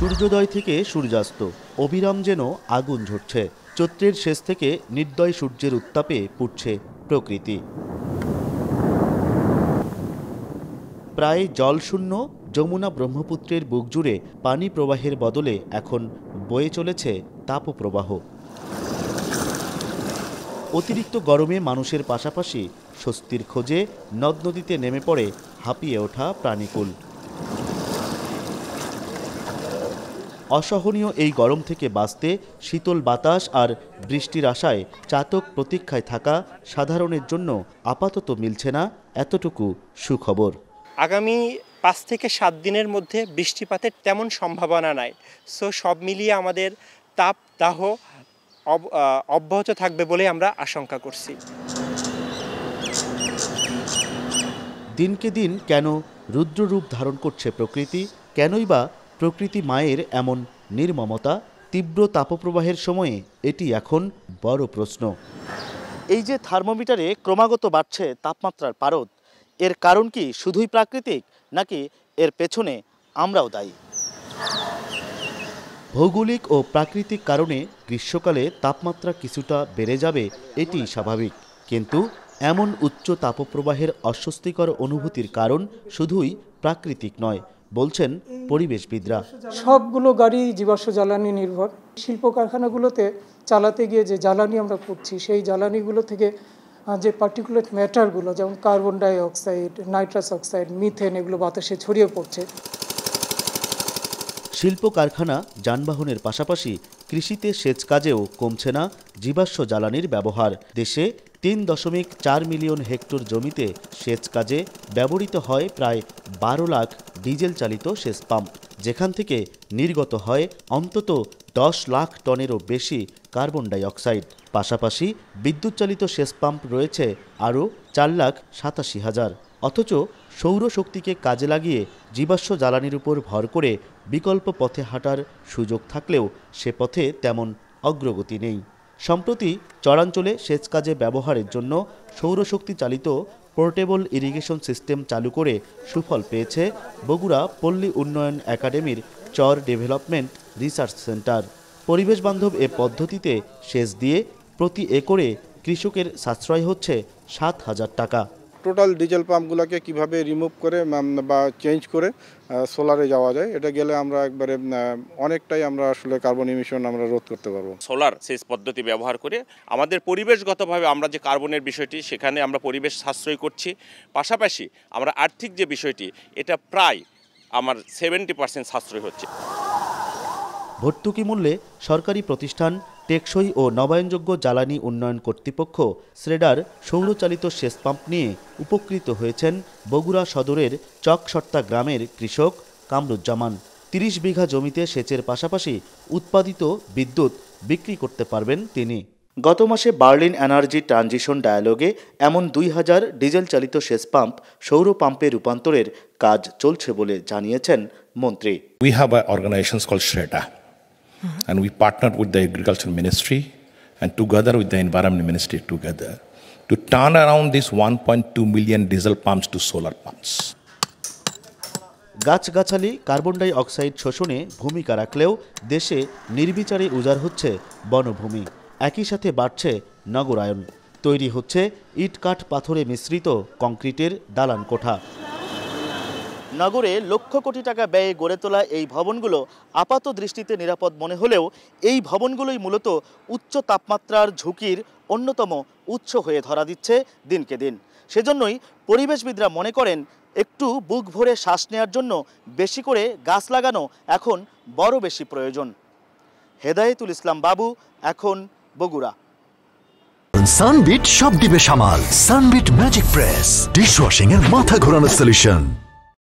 সূর্যোদয় থেকে সূর্যাস্ত অবিরাম যেন আগুন ঝরছে। চৈত্রের শেষ থেকে নির্দয় সূর্যের উত্তাপে পুড়ছে প্রকৃতি। প্রায় জলশূন্য যমুনা ব্রহ্মপুত্রের বুক জুড়ে পানি প্রবাহের বদলে এখন বয়ে চলেছে তাপপ্রবাহ। অতিরিক্ত গরমে মানুষের পাশাপাশি স্বস্তির খোঁজে নদ নদীতে নেমে পড়ে হাঁপিয়ে ওঠা প্রাণীকুল। অসহনীয় এই গরম থেকে বাঁচতে শীতল বাতাস আর বৃষ্টির আশায় চাতক প্রতীক্ষায় থাকা সাধারণের জন্য আপাতত মিলছে না এতটুকু সুখবর। আগামী 5 থেকে 7 দিনের মধ্যে বৃষ্টিপাতের তেমন সম্ভাবনা নাই। সো সব মিলিয়ে আমাদের তাপ দাহ অব্যাহত থাকবে বলে আমরা আশঙ্কা করছি। দিনকে দিন কেন রুদ্ররূপ ধারণ করছে প্রকৃতি? কেনই বা প্রকৃতি মায়ের এমন নির্মমতা? তীব্র তাপপ্রবাহের সময়ে এটি এখন বড় প্রশ্ন। এই যে থার্মোমিটারে ক্রমাগত বাড়ছে তাপমাত্রার পারদ, এর কারণ কি শুধুই প্রাকৃতিক, নাকি এর পেছনে আমরাও দায়ী? ভৌগোলিক ও প্রাকৃতিক কারণে গ্রীষ্মকালে তাপমাত্রা কিছুটা বেড়ে যাবে, এটি স্বাভাবিক। কিন্তু এমন উচ্চ তাপপ্রবাহের অস্বস্তিকর অনুভূতির কারণ শুধুই প্রাকৃতিক নয় বলছেন পরিবেশবিদরা। সবগুলো গাড়ি জীবাশ্ম জ্বালানি নির্ভর। শিল্প কারখানাগুলোতে চালাতে গিয়ে যে জ্বালানি আমরা পুড়ছি, সেই জ্বালানিগুলো থেকে যে পার্টিকুলেট ম্যাটারগুলো যেমন carbon die oxide, nitrous oxide, methane, এগুলো বাতাসে ছড়িয়ে পড়ছে। শিল্প কারখানা, যানবাহনের পাশাপাশি কৃষিতে সেচ কাজেও কমছে না জীবাশ্ম জ্বালানির ব্যবহার। দেশে 3.4 মিলিয়ন হেক্টর জমিতে সেচ কাজে ব্যবহৃত হয় প্রায় 12 লাখ ডিজেল চালিত সেচ পাম্প, যেখান থেকে নির্গত হয় অন্তত 10 লাখ টনেরও বেশি কার্বন ডাই অক্সাইড। পাশাপাশি বিদ্যুৎ চালিত সেচ পাম্প রয়েছে আরও 4,87,000। অথচ সৌরশক্তিকে কাজে লাগিয়ে জীবাশ্ম জ্বালানির উপর ভর করে বিকল্প পথে হাঁটার সুযোগ থাকলেও সে পথে তেমন অগ্রগতি নেই। সম্প্রতি চরাঞ্চলে সেচ কাজে ব্যবহারের জন্য সৌরশক্তি চালিত পোর্টেবল ইরিগেশন সিস্টেম চালু করে সুফল পেয়েছে বগুড়া পল্লী উন্নয়ন একাডেমির চর ডেভেলপমেন্ট রিসার্চ সেন্টার। পরিবেশবান্ধব এ পদ্ধতিতে সেচ দিয়ে প্রতি একরে কৃষকের সাশ্রয় হচ্ছে 7,000 টাকা। টোটাল ডিজেল পাম্পগুলোকে কিভাবে রিমুভ করে বা চেঞ্জ করে সোলারে যাওয়া যায়, এটা গেলে আমরা একবারে অনেকটাই আমরা আসলে কার্বন ইমিশন আমরা রোধ করতে পারবো। সোলার সেচ পদ্ধতি ব্যবহার করে আমাদের পরিবেশগতভাবে আমরা যে কার্বনের বিষয়টি, সেখানে আমরা পরিবেশ সাশ্রয় করছি। পাশাপাশি আমরা আর্থিক যে বিষয়টি, এটা প্রায় আমার 70% সাশ্রয় হচ্ছে। ভর্তুকি মূল্যে সরকারি প্রতিষ্ঠান টেকসই ও নবায়নযোগ্য জ্বালানি উন্নয়ন কর্তৃপক্ষ শ্রেডার সৌরচালিত সেচ পাম্প নিয়ে উপকৃত হয়েছেন বগুড়া সদরের চকসট্টা গ্রামের কৃষক কামরুজ্জামান। 30 বিঘা জমিতে সেচের পাশাপাশি উৎপাদিত বিদ্যুৎ বিক্রি করতে পারবেন তিনি। গত মাসে বার্লিন এনার্জি ট্রানজিশন ডায়ালগে এমন 2000 ডিজেল চালিত সেচ পাম্প সৌর পাম্পে রূপান্তরের কাজ চলছে বলে জানিয়েছেন মন্ত্রী। We have organizations called SHREDA. And we partnered with the Agriculture Ministry and together with the Environment Ministry to turn around these 1.2 million diesel pumps to solar pumps. গাছগাছালি কার্বন ডাই অক্সাইড শোষণে ভূমিকা রাখলেও দেশে নির্বিচারে উজাড় হচ্ছে বনভূমি। একই সাথে বাড়ছে নগরায়ন। তৈরি হচ্ছে ইট কাঠ পাথরে মিশ্রিত কংক্রিটের দালান কোঠা। নগরে লক্ষ কোটি টাকা ব্যয়ে গড়ে তোলা এই ভবনগুলো আপাত দৃষ্টিতে নিরাপদ মনে হলেও এই ভবনগুলোই মূলত উচ্চ তাপমাত্রার ঝুঁকির অন্যতম উৎস হয়ে ধরা দিচ্ছে দিনকে দিন। সেজন্যই পরিবেশবিদরা মনে করেন একটু বুক ভরে শ্বাস নেওয়ার জন্য বেশি করে গাছ লাগানো এখন বড় বেশি প্রয়োজন। হেদায়েতুল ইসলাম বাবু, এখন বগুড়া। সানবিট সব দিবে সামাল। সানবিট ম্যাজিক প্রেস ডিশওয়াশিং এর মাথা ঘোরানো সলিউশন।